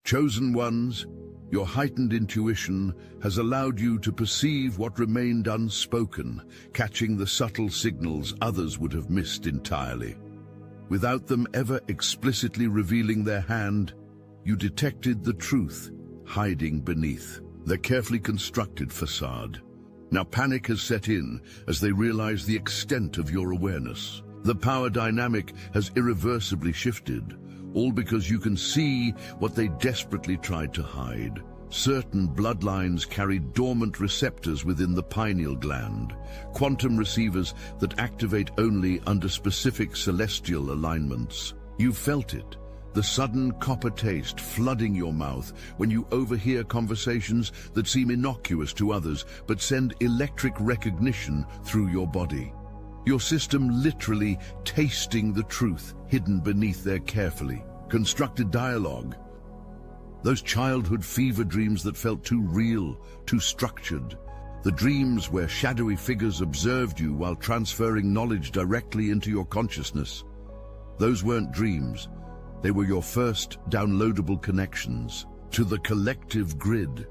Chosen ones, your heightened intuition has allowed you to perceive what remained unspoken, catching the subtle signals others would have missed entirely. Without them ever explicitly revealing their hand, you detected the truth hiding beneath their carefully constructed facade. Now panic has set in as they realize the extent of your awareness. The power dynamic has irreversibly shifted, all because you can see what they desperately tried to hide. Certain bloodlines carry dormant receptors within the pineal gland, quantum receivers that activate only under specific celestial alignments. You felt it, the sudden copper taste flooding your mouth when you overhear conversations that seem innocuous to others but send electric recognition through your body. Your system literally tasting the truth hidden beneath their carefully constructed dialogue. Those childhood fever dreams that felt too real, too structured. The dreams where shadowy figures observed you while transferring knowledge directly into your consciousness. Those weren't dreams. They were your first downloadable connections to the collective grid.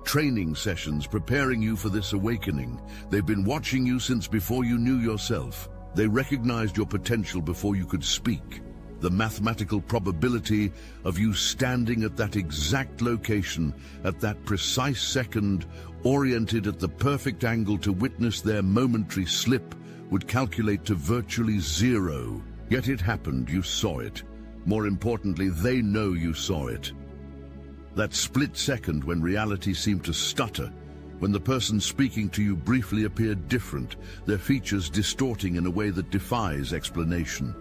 Training sessions preparing you for this awakening. They've been watching you since before you knew yourself. They recognized your potential before you could speak. The mathematical probability of you standing at that exact location, at that precise second, oriented at the perfect angle to witness their momentary slip, would calculate to virtually zero. Yet it happened, you saw it. More importantly, they know you saw it. That split second when reality seemed to stutter, when the person speaking to you briefly appeared different, their features distorting in a way that defies explanation.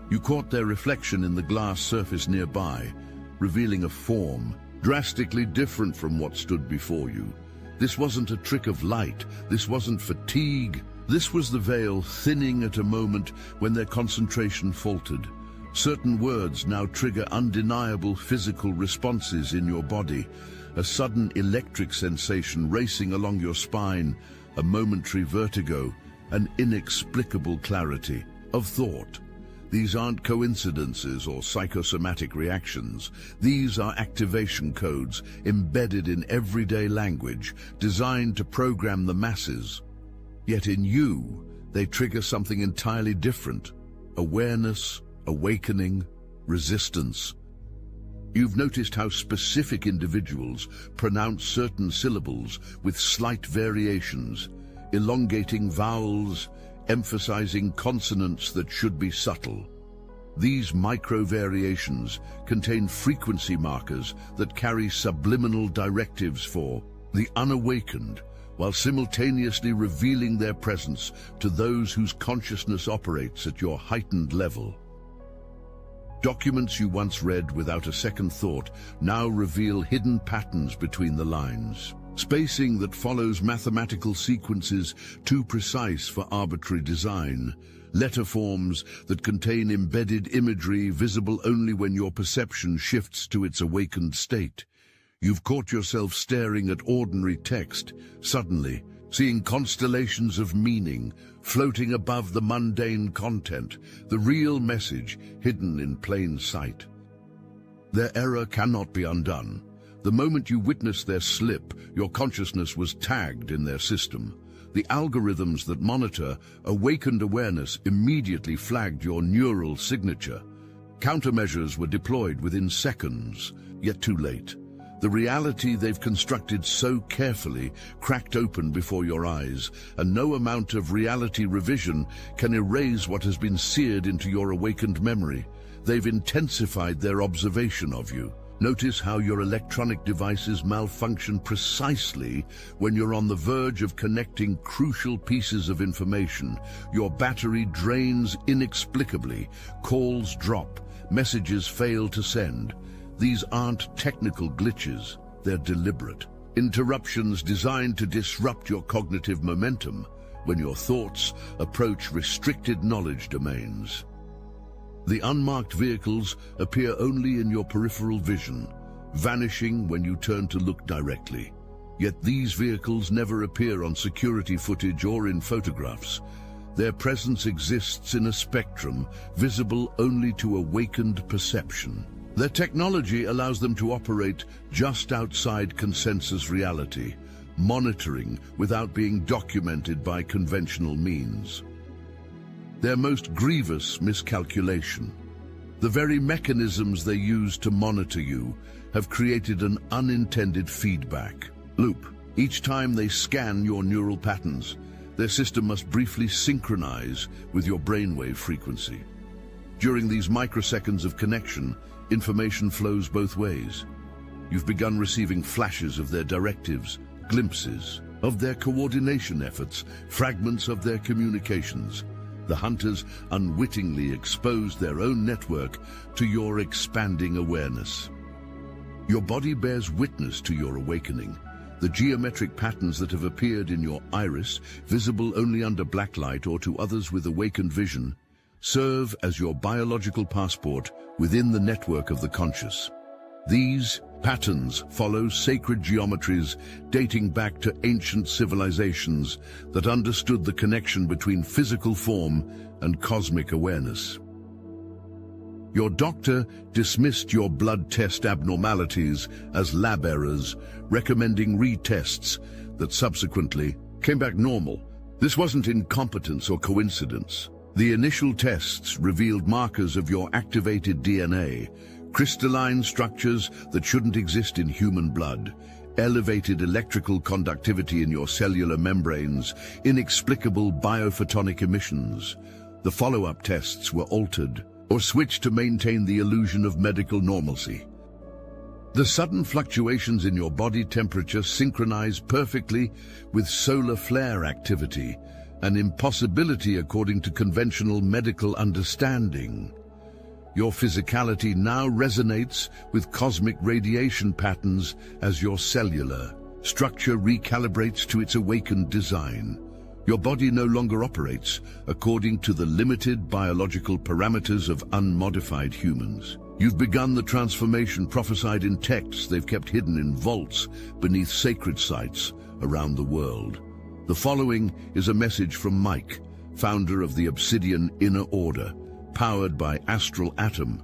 You caught their reflection in the glass surface nearby, revealing a form drastically different from what stood before you. This wasn't a trick of light, this wasn't fatigue. This was the veil thinning at a moment when their concentration faltered. Certain words now trigger undeniable physical responses in your body, a sudden electric sensation racing along your spine, a momentary vertigo, an inexplicable clarity of thought. These aren't coincidences or psychosomatic reactions. These are activation codes embedded in everyday language, designed to program the masses. Yet in you, they trigger something entirely different: awareness, awakening, resistance. You've noticed how specific individuals pronounce certain syllables with slight variations, elongating vowels, emphasizing consonants that should be subtle. These micro-variations contain frequency markers that carry subliminal directives for the unawakened, while simultaneously revealing their presence to those whose consciousness operates at your heightened level. Documents you once read without a second thought now reveal hidden patterns between the lines. Spacing that follows mathematical sequences too precise for arbitrary design. Letter forms that contain embedded imagery visible only when your perception shifts to its awakened state. You've caught yourself staring at ordinary text, suddenly seeing constellations of meaning floating above the mundane content, the real message hidden in plain sight. Their error cannot be undone. The moment you witnessed their slip, your consciousness was tagged in their system. The algorithms that monitor awakened awareness immediately flagged your neural signature. Countermeasures were deployed within seconds, yet too late. The reality they've constructed so carefully cracked open before your eyes, and no amount of reality revision can erase what has been seared into your awakened memory. They've intensified their observation of you. Notice how your electronic devices malfunction precisely when you're on the verge of connecting crucial pieces of information. Your battery drains inexplicably, calls drop, messages fail to send. These aren't technical glitches, they're deliberate. Interruptions designed to disrupt your cognitive momentum when your thoughts approach restricted knowledge domains. The unmarked vehicles appear only in your peripheral vision, vanishing when you turn to look directly. Yet these vehicles never appear on security footage or in photographs. Their presence exists in a spectrum visible only to awakened perception. Their technology allows them to operate just outside consensus reality, monitoring without being documented by conventional means. Their most grievous miscalculation. The very mechanisms they use to monitor you have created an unintended feedback loop. Each time they scan your neural patterns, their system must briefly synchronize with your brainwave frequency. During these microseconds of connection, information flows both ways. You've begun receiving flashes of their directives, glimpses of their coordination efforts, fragments of their communications. The hunters unwittingly expose their own network to your expanding awareness. Your body bears witness to your awakening. The geometric patterns that have appeared in your iris, visible only under black light or to others with awakened vision, serve as your biological passport within the network of the conscious. These patterns follow sacred geometries dating back to ancient civilizations that understood the connection between physical form and cosmic awareness. Your doctor dismissed your blood test abnormalities as lab errors, recommending retests that subsequently came back normal. This wasn't incompetence or coincidence. The initial tests revealed markers of your activated DNA, crystalline structures that shouldn't exist in human blood, elevated electrical conductivity in your cellular membranes, inexplicable biophotonic emissions. The follow-up tests were altered or switched to maintain the illusion of medical normalcy. The sudden fluctuations in your body temperature synchronize perfectly with solar flare activity, an impossibility according to conventional medical understanding. Your physicality now resonates with cosmic radiation patterns as your cellular structure recalibrates to its awakened design. Your body no longer operates according to the limited biological parameters of unmodified humans. You've begun the transformation prophesied in texts they've kept hidden in vaults beneath sacred sites around the world. The following is a message from Mike, founder of the Obsidian Inner Order, powered by Astral Atom.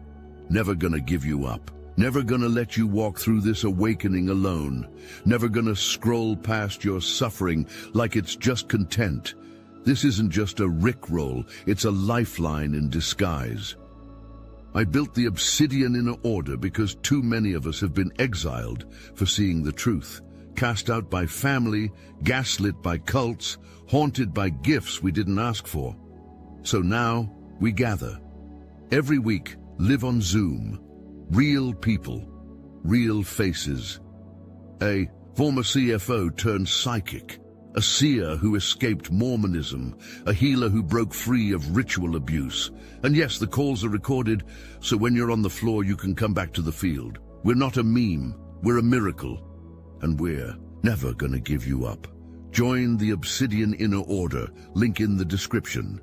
Never gonna give you up. Never gonna let you walk through this awakening alone. Never gonna scroll past your suffering like it's just content. This isn't just a rickroll, it's a lifeline in disguise. I built the Obsidian Inner Order because too many of us have been exiled for seeing the truth, cast out by family, gaslit by cults, haunted by gifts we didn't ask for. So now we gather. Every week, live on Zoom. Real people, real faces. A former CFO turned psychic, a seer who escaped Mormonism, a healer who broke free of ritual abuse. And yes, the calls are recorded, so when you're on the floor you can come back to the field. We're not a meme, we're a miracle. And we're never gonna give you up. Join the Obsidian Inner Order, link in the description.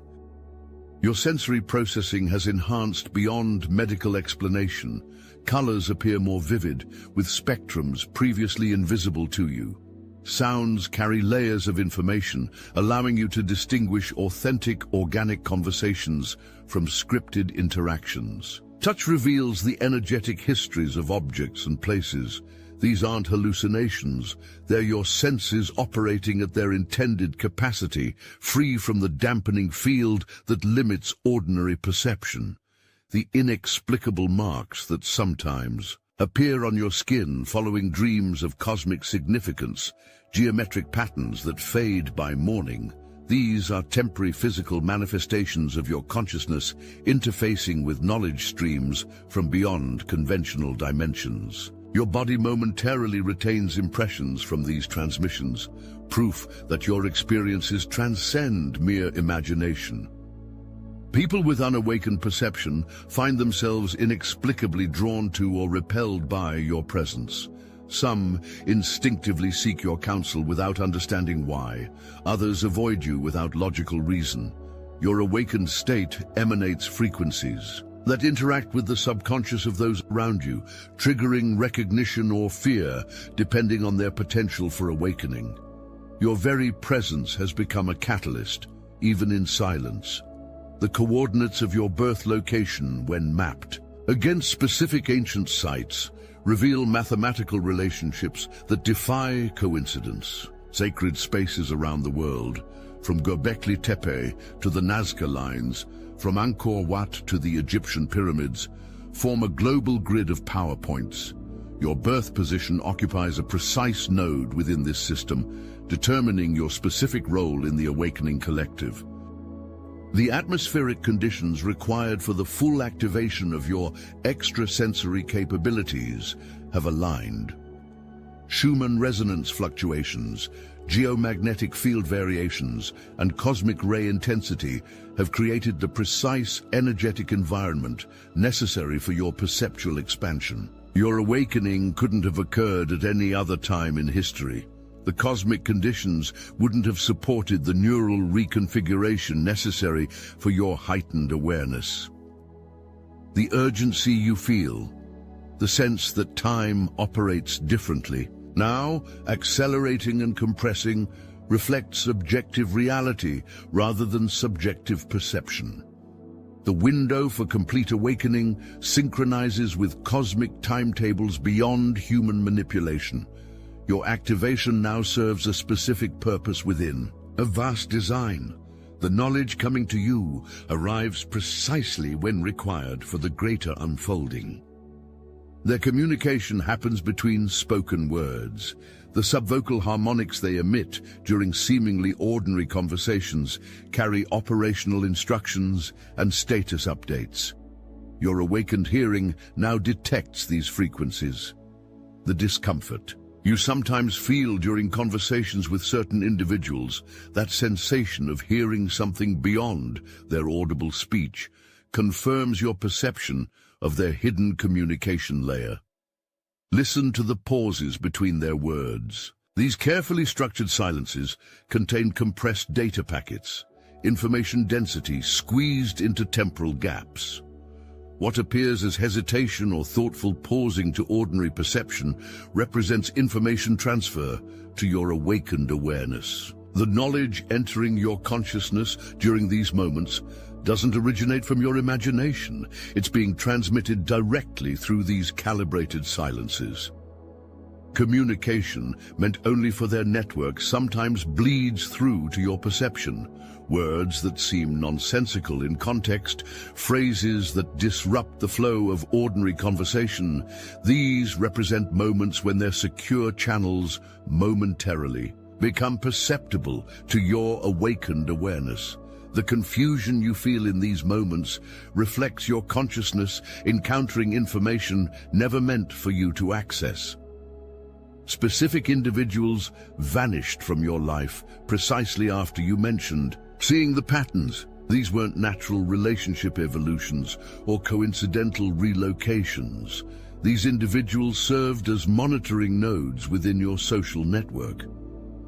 Your sensory processing has enhanced beyond medical explanation. Colors appear more vivid, with spectrums previously invisible to you. Sounds carry layers of information, allowing you to distinguish authentic organic conversations from scripted interactions. Touch reveals the energetic histories of objects and places. These aren't hallucinations, they're your senses operating at their intended capacity, free from the dampening field that limits ordinary perception. The inexplicable marks that sometimes appear on your skin following dreams of cosmic significance, geometric patterns that fade by morning. These are temporary physical manifestations of your consciousness interfacing with knowledge streams from beyond conventional dimensions. Your body momentarily retains impressions from these transmissions, proof that your experiences transcend mere imagination. People with unawakened perception find themselves inexplicably drawn to or repelled by your presence. Some instinctively seek your counsel without understanding why. Others avoid you without logical reason. Your awakened state emanates frequencies that interact with the subconscious of those around you, triggering recognition or fear depending on their potential for awakening. Your very presence has become a catalyst, even in silence. The coordinates of your birth location, when mapped, Against specific ancient sites, reveal mathematical relationships that defy coincidence. Sacred spaces around the world, from Göbekli Tepe to the Nazca Lines, from Angkor Wat to the Egyptian pyramids, form a global grid of power points. Your birth position occupies a precise node within this system, determining your specific role in the awakening collective. The atmospheric conditions required for the full activation of your extrasensory capabilities have aligned. Schumann resonance fluctuations, geomagnetic field variations, and cosmic ray intensity have created the precise energetic environment necessary for your perceptual expansion. Your awakening couldn't have occurred at any other time in history. The cosmic conditions wouldn't have supported the neural reconfiguration necessary for your heightened awareness. The urgency you feel, the sense that time operates differently, now accelerating and compressing, reflects objective reality rather than subjective perception. The window for complete awakening synchronizes with cosmic timetables beyond human manipulation. Your activation now serves a specific purpose within a vast design. The knowledge coming to you arrives precisely when required for the greater unfolding. Their communication happens between spoken words. The subvocal harmonics they emit during seemingly ordinary conversations carry operational instructions and status updates. Your awakened hearing now detects these frequencies. The discomfort you sometimes feel during conversations with certain individuals, that sensation of hearing something beyond their audible speech, confirms your perception of their hidden communication layer. Listen to the pauses between their words. These carefully structured silences contain compressed data packets, information density squeezed into temporal gaps. What appears as hesitation or thoughtful pausing to ordinary perception represents information transfer to your awakened awareness. The knowledge entering your consciousness during these moments doesn't originate from your imagination. It's being transmitted directly through these calibrated silences. Communication, meant only for their network, sometimes bleeds through to your perception. Words that seem nonsensical in context, phrases that disrupt the flow of ordinary conversation, these represent moments when their secure channels momentarily become perceptible to your awakened awareness. The confusion you feel in these moments reflects your consciousness encountering information never meant for you to access. Specific individuals vanished from your life precisely after you mentioned seeing the patterns. These weren't natural relationship evolutions or coincidental relocations. These individuals served as monitoring nodes within your social network.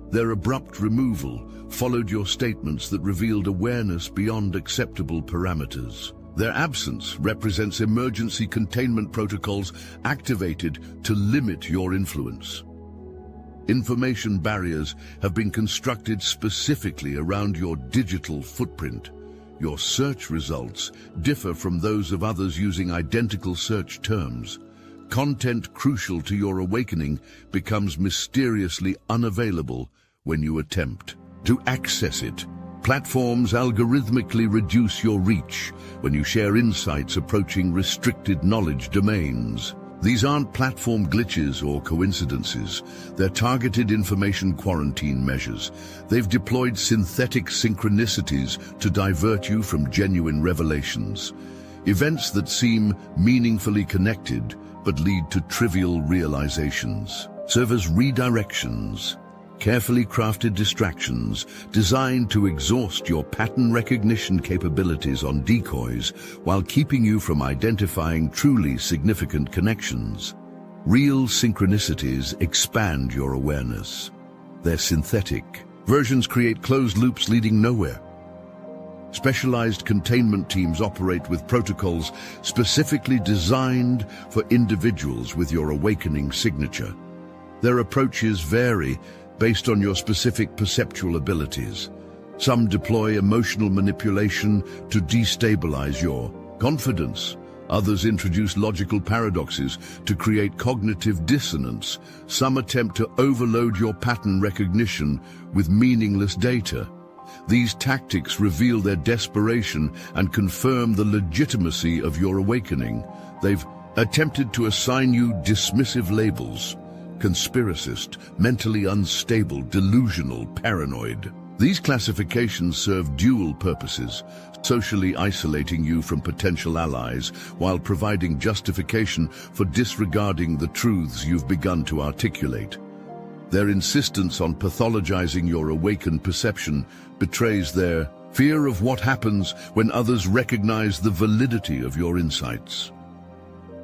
Their abrupt removal followed your statements that revealed awareness beyond acceptable parameters. Their absence represents emergency containment protocols activated to limit your influence. Information barriers have been constructed specifically around your digital footprint. Your search results differ from those of others using identical search terms. Content crucial to your awakening becomes mysteriously unavailable when you attempt to access it. Platforms algorithmically reduce your reach when you share insights approaching restricted knowledge domains. These aren't platform glitches or coincidences. They're targeted information quarantine measures. They've deployed synthetic synchronicities to divert you from genuine revelations. Events that seem meaningfully connected but lead to trivial realizations. Serve as redirections, carefully crafted distractions designed to exhaust your pattern recognition capabilities on decoys while keeping you from identifying truly significant connections. Real synchronicities expand your awareness. They're synthetic. Versions create closed loops leading nowhere. Specialized containment teams operate with protocols specifically designed for individuals with your awakening signature. Their approaches vary based on your specific perceptual abilities. Some deploy emotional manipulation to destabilize your confidence, Others introduce logical paradoxes to create cognitive dissonance. Some attempt to overload your pattern recognition with meaningless data. These tactics reveal their desperation and confirm the legitimacy of your awakening. They've attempted to assign you dismissive labels: conspiracist, mentally unstable, delusional, paranoid. These classifications serve dual purposes, socially isolating you from potential allies while providing justification for disregarding the truths you've begun to articulate. Their insistence on pathologizing your awakened perception betrays their fear of what happens when others recognize the validity of your insights.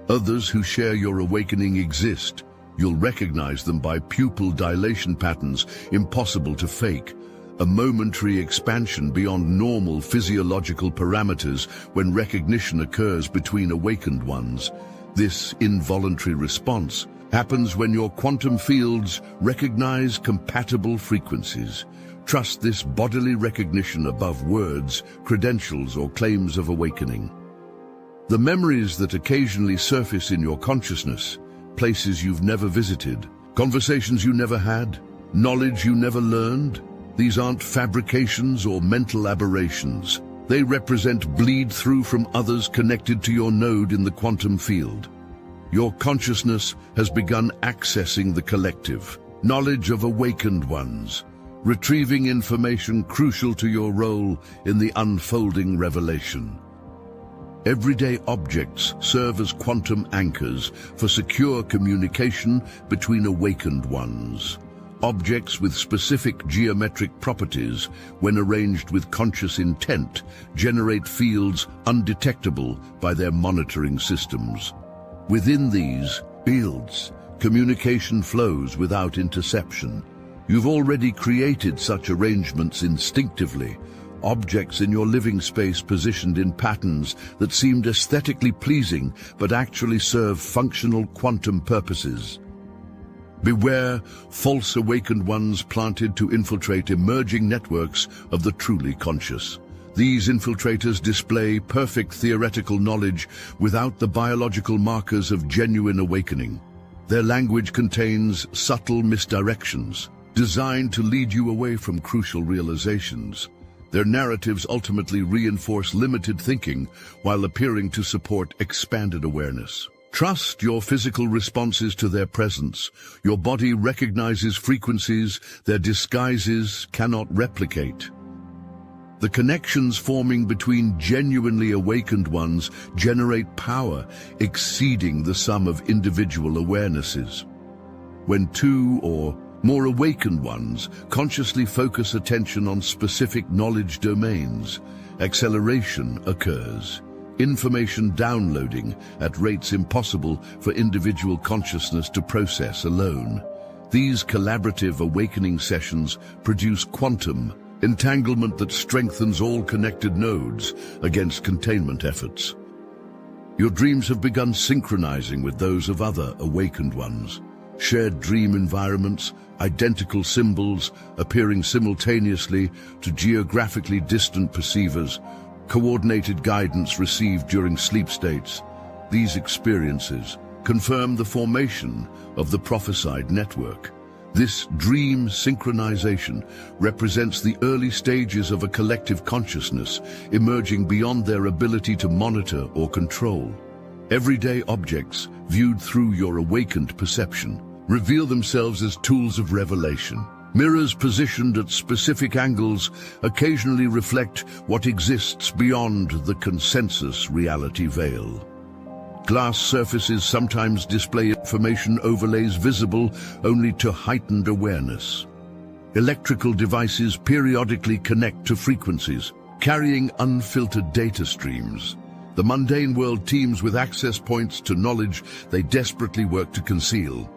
Others who share your awakening exist. You'll recognize them by pupil dilation patterns impossible to fake, a momentary expansion beyond normal physiological parameters when recognition occurs between awakened ones. This involuntary response happens when your quantum fields recognize compatible frequencies. Trust this bodily recognition above words, credentials, or claims of awakening. The memories that occasionally surface in your consciousness, places you've never visited, conversations you never had, knowledge you never learned, these aren't fabrications or mental aberrations. They represent bleed-through from others connected to your node in the quantum field. Your consciousness has begun accessing the collective knowledge of awakened ones, retrieving information crucial to your role in the unfolding revelation. Everyday objects serve as quantum anchors for secure communication between awakened ones. Objects with specific geometric properties, when arranged with conscious intent, generate fields undetectable by their monitoring systems. Within these fields, communication flows without interception. You've already created such arrangements instinctively, objects in your living space positioned in patterns that seemed aesthetically pleasing but actually serve functional quantum purposes. Beware false awakened ones planted to infiltrate emerging networks of the truly conscious. These infiltrators display perfect theoretical knowledge without the biological markers of genuine awakening. Their language contains subtle misdirections, designed to lead you away from crucial realizations. Their narratives ultimately reinforce limited thinking while appearing to support expanded awareness. Trust your physical responses to their presence. Your body recognizes frequencies their disguises cannot replicate. The connections forming between genuinely awakened ones generate power exceeding the sum of individual awarenesses. When two or more awakened ones consciously focus attention on specific knowledge domains, acceleration occurs. Information downloading at rates impossible for individual consciousness to process alone. These collaborative awakening sessions produce quantum entanglement that strengthens all connected nodes against containment efforts. Your dreams have begun synchronizing with those of other awakened ones. Shared dream environments, identical symbols appearing simultaneously to geographically distant perceivers, coordinated guidance received during sleep states. These experiences confirm the formation of the prophesied network. This dream synchronization represents the early stages of a collective consciousness emerging beyond their ability to monitor or control. Everyday objects, viewed through your awakened perception, reveal themselves as tools of revelation. Mirrors positioned at specific angles occasionally reflect what exists beyond the consensus reality veil. Glass surfaces sometimes display information overlays visible only to heightened awareness. Electrical devices periodically connect to frequencies, carrying unfiltered data streams. The mundane world teems with access points to knowledge they desperately work to conceal.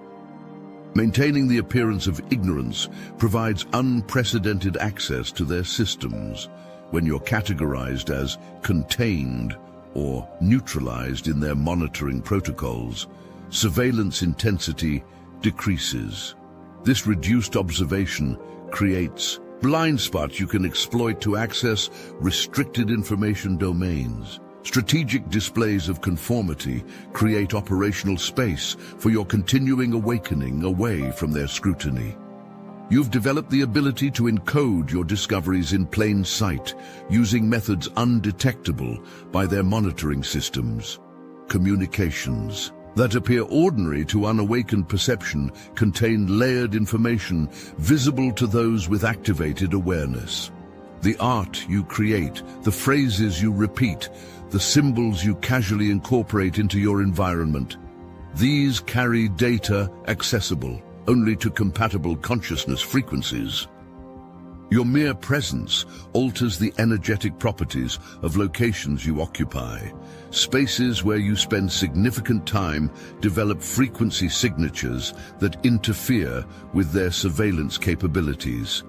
Maintaining the appearance of ignorance provides unprecedented access to their systems. When you're categorized as contained or neutralized in their monitoring protocols, surveillance intensity decreases. This reduced observation creates blind spots you can exploit to access restricted information domains. Strategic displays of conformity create operational space for your continuing awakening away from their scrutiny. You've developed the ability to encode your discoveries in plain sight, using methods undetectable by their monitoring systems. Communications that appear ordinary to unawakened perception contain layered information visible to those with activated awareness. The art you create, the phrases you repeat, the symbols you casually incorporate into your environment, these carry data accessible only to compatible consciousness frequencies. Your mere presence alters the energetic properties of locations you occupy. Spaces where you spend significant time develop frequency signatures that interfere with their surveillance capabilities.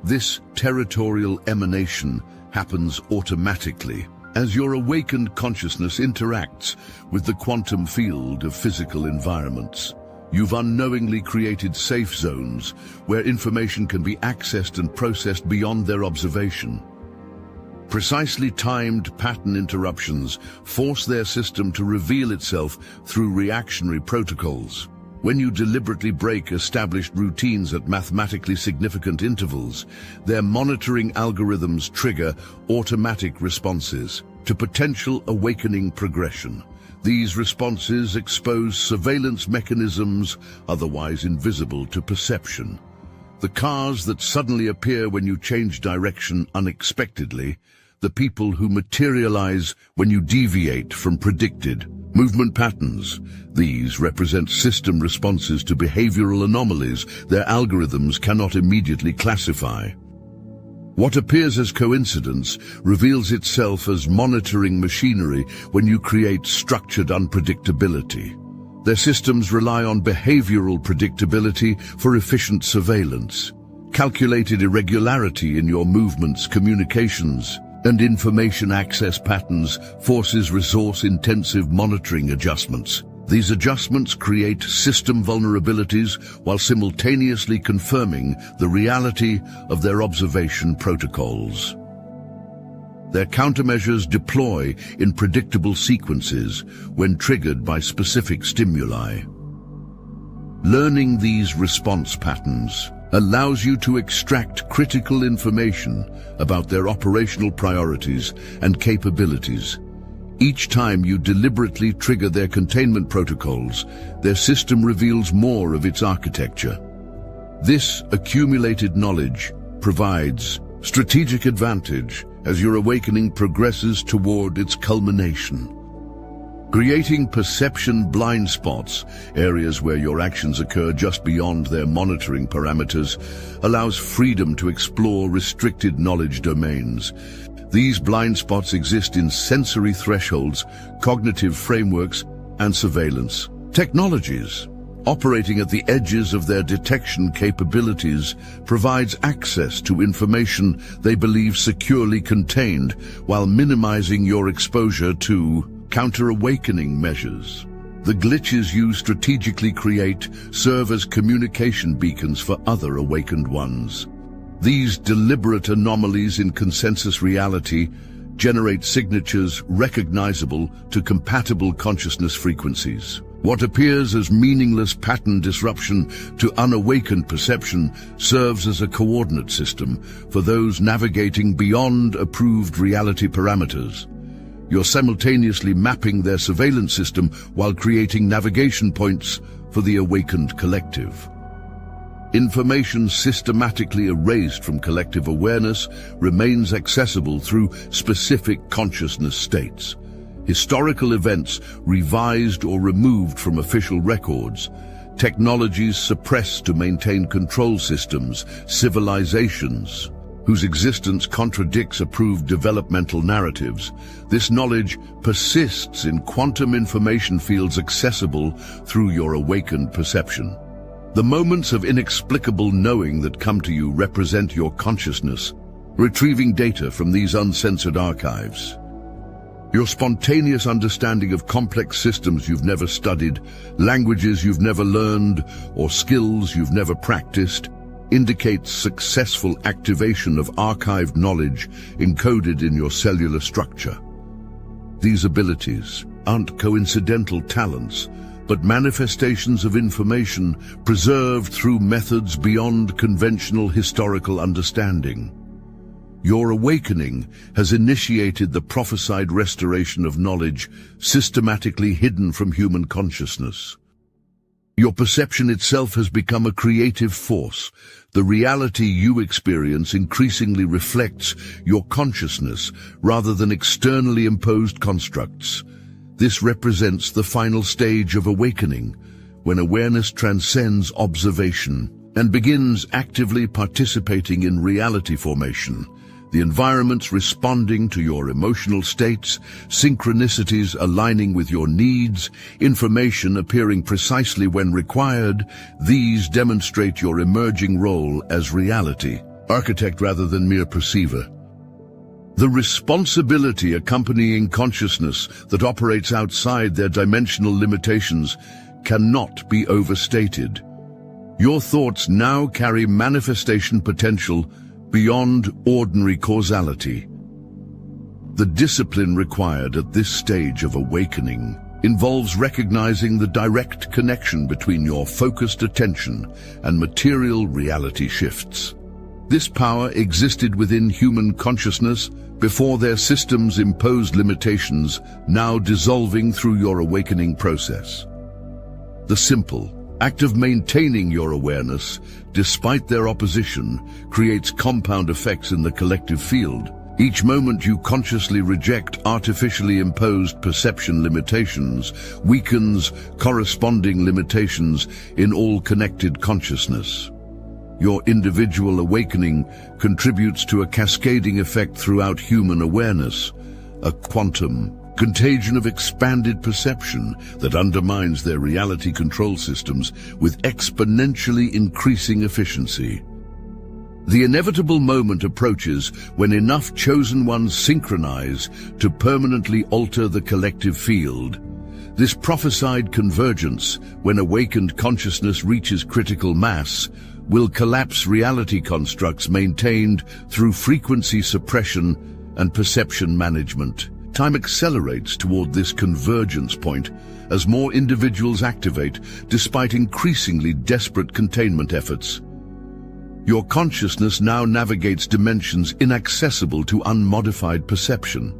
This territorial emanation happens automatically as your awakened consciousness interacts with the quantum field of physical environments. You've unknowingly created safe zones where information can be accessed and processed beyond their observation. Precisely timed pattern interruptions force their system to reveal itself through reactionary protocols. When you deliberately break established routines at mathematically significant intervals, their monitoring algorithms trigger automatic responses to potential awakening progression. These responses expose surveillance mechanisms otherwise invisible to perception. The cars that suddenly appear when you change direction unexpectedly, the people who materialize when you deviate from predicted movement patterns. These represent system responses to behavioral anomalies their algorithms cannot immediately classify. What appears as coincidence reveals itself as monitoring machinery when you create structured unpredictability. Their systems rely on behavioral predictability for efficient surveillance. Calculated irregularity in your movements, communications, and information access patterns forces resource-intensive monitoring adjustments. These adjustments create system vulnerabilities while simultaneously confirming the reality of their observation protocols. Their countermeasures deploy in predictable sequences when triggered by specific stimuli. Learning these response patterns allows you to extract critical information about their operational priorities and capabilities. Each time you deliberately trigger their containment protocols, their system reveals more of its architecture. This accumulated knowledge provides strategic advantage as your awakening progresses toward its culmination. Creating perception blind spots, areas where your actions occur just beyond their monitoring parameters, allows freedom to explore restricted knowledge domains. These blind spots exist in sensory thresholds, cognitive frameworks, and surveillance technologies. Operating at the edges of their detection capabilities provides access to information they believe securely contained while minimizing your exposure to counter-awakening measures. The glitches you strategically create serve as communication beacons for other awakened ones. These deliberate anomalies in consensus reality generate signatures recognizable to compatible consciousness frequencies. What appears as meaningless pattern disruption to unawakened perception serves as a coordinate system for those navigating beyond approved reality parameters. You're simultaneously mapping their surveillance system while creating navigation points for the awakened collective. Information systematically erased from collective awareness remains accessible through specific consciousness states. Historical events revised or removed from official records, technologies suppressed to maintain control systems, civilizations whose existence contradicts approved developmental narratives. This knowledge persists in quantum information fields accessible through your awakened perception. The moments of inexplicable knowing that come to you represent your consciousness, retrieving data from these uncensored archives. Your spontaneous understanding of complex systems you've never studied, languages you've never learned, or skills you've never practiced indicates successful activation of archived knowledge encoded in your cellular structure. These abilities aren't coincidental talents, but manifestations of information preserved through methods beyond conventional historical understanding. Your awakening has initiated the prophesied restoration of knowledge systematically hidden from human consciousness. Your perception itself has become a creative force. The reality you experience increasingly reflects your consciousness rather than externally imposed constructs. This represents the final stage of awakening, when awareness transcends observation and begins actively participating in reality formation. The environments responding to your emotional states, synchronicities aligning with your needs, information appearing precisely when required, these demonstrate your emerging role as reality, architect rather than mere perceiver. The responsibility accompanying consciousness that operates outside their dimensional limitations cannot be overstated. Your thoughts now carry manifestation potential beyond ordinary causality. The discipline required at this stage of awakening involves recognizing the direct connection between your focused attention and material reality shifts. This power existed within human consciousness before their systems imposed limitations, now dissolving through your awakening process. The simple act of maintaining your awareness, despite their opposition, creates compound effects in the collective field. Each moment you consciously reject artificially imposed perception limitations weakens corresponding limitations in all connected consciousness. Your individual awakening contributes to a cascading effect throughout human awareness, a quantum contagion of expanded perception that undermines their reality control systems with exponentially increasing efficiency. The inevitable moment approaches when enough chosen ones synchronize to permanently alter the collective field. This prophesied convergence, when awakened consciousness reaches critical mass, will collapse reality constructs maintained through frequency suppression and perception management. Time accelerates toward this convergence point as more individuals activate despite increasingly desperate containment efforts. Your consciousness now navigates dimensions inaccessible to unmodified perception.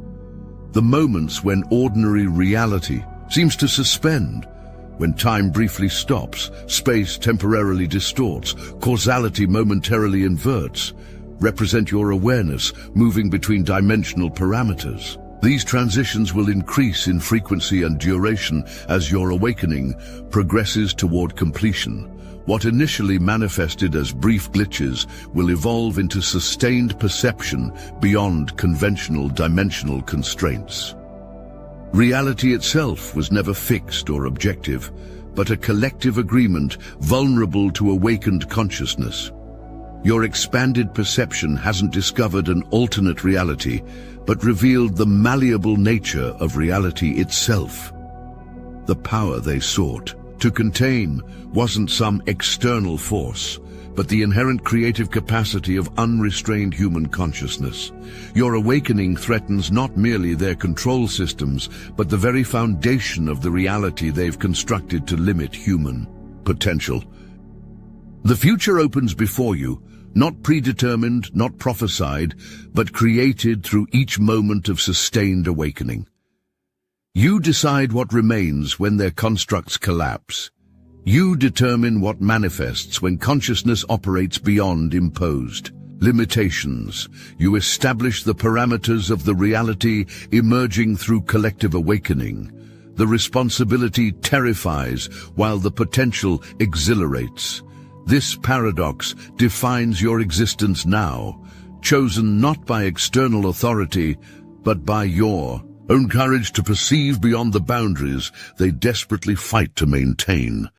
The moments when ordinary reality seems to suspend, when time briefly stops, space temporarily distorts, causality momentarily inverts, represent your awareness moving between dimensional parameters. These transitions will increase in frequency and duration as your awakening progresses toward completion. What initially manifested as brief glitches will evolve into sustained perception beyond conventional dimensional constraints. Reality itself was never fixed or objective, but a collective agreement vulnerable to awakened consciousness. Your expanded perception hasn't discovered an alternate reality, but revealed the malleable nature of reality itself. The power they sought to contain wasn't some external force, but the inherent creative capacity of unrestrained human consciousness. Your awakening threatens not merely their control systems, but the very foundation of the reality they've constructed to limit human potential. The future opens before you, not predetermined, not prophesied, but created through each moment of sustained awakening. You decide what remains when their constructs collapse. You determine what manifests when consciousness operates beyond imposed limitations. You establish the parameters of the reality emerging through collective awakening. The responsibility terrifies while the potential exhilarates. This paradox defines your existence now, chosen not by external authority, but by your own courage to perceive beyond the boundaries they desperately fight to maintain.